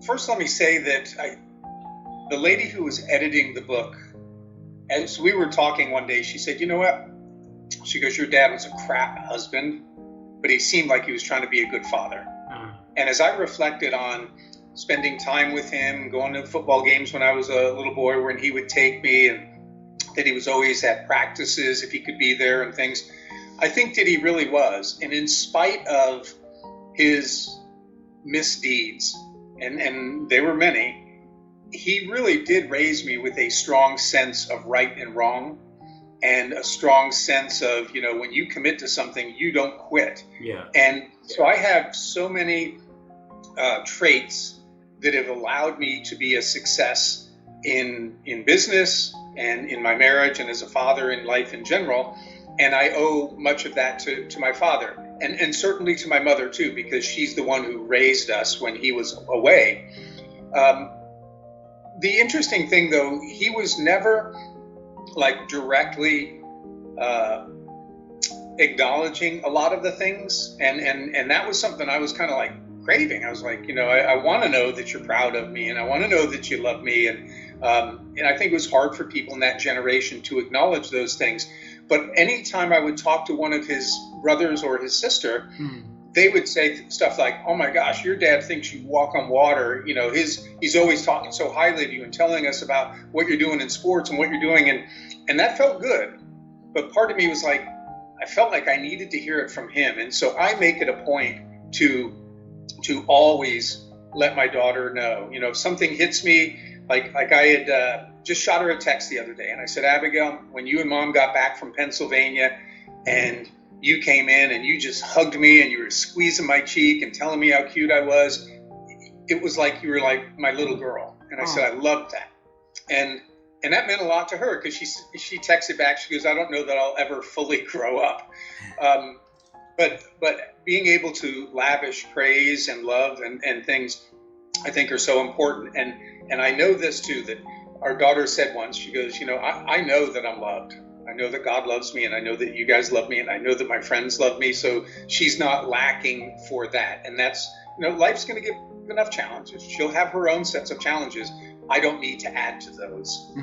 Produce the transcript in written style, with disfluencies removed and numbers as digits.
First, let me say that the lady who was editing the book, as we were talking one day, she said, you know what? She goes, your dad was a crap husband, but he seemed like he was trying to be a good father. And as I reflected on spending time with him, going to football games when I was a little boy, when he would take me, and that he was always at practices if he could be there and things, I think that he really was. And in spite of his misdeeds, and they were many, he really did raise me with a strong sense of right and wrong, and a strong sense of, you know, when you commit to something, you don't quit. Yeah. And so I have so many traits that have allowed me to be a success in business and in my marriage and as a father in life in general. And I owe much of that to my father, and certainly to my mother too, because she's the one who raised us when he was away. The interesting thing though, he was never like directly acknowledging a lot of the things, and that was something I was kind of like craving. I was like, you know, I want to know that you're proud of me, and I want to know that you love me, and I think it was hard for people in that generation to acknowledge those things. But anytime I would talk to one of his brothers or his sister, they would say stuff like, oh my gosh, your dad thinks you walk on water. You know, he's always talking so highly of you and telling us about what you're doing in sports and what you're doing. And that felt good. But part of me was like, I felt like I needed to hear it from him. And so I make it a point to always let my daughter know, you know, if something hits me, like I had just shot her a text the other day, and I said, Abigail, when you and Mom got back from Pennsylvania and you came in and you just hugged me and you were squeezing my cheek and telling me how cute I was, it was like you were like my little girl. And I said, I loved that. And that meant a lot to her, because she texted back, she goes, I don't know that I'll ever fully grow up. But being able to lavish praise and love and things, I think, are so important. And I know this too, that our daughter said once, she goes, you know, I know that I'm loved. I know that God loves me, and I know that you guys love me, and I know that my friends love me. So she's not lacking for that. And that's, you know, life's going to give enough challenges. She'll have her own sets of challenges. I don't need to add to those.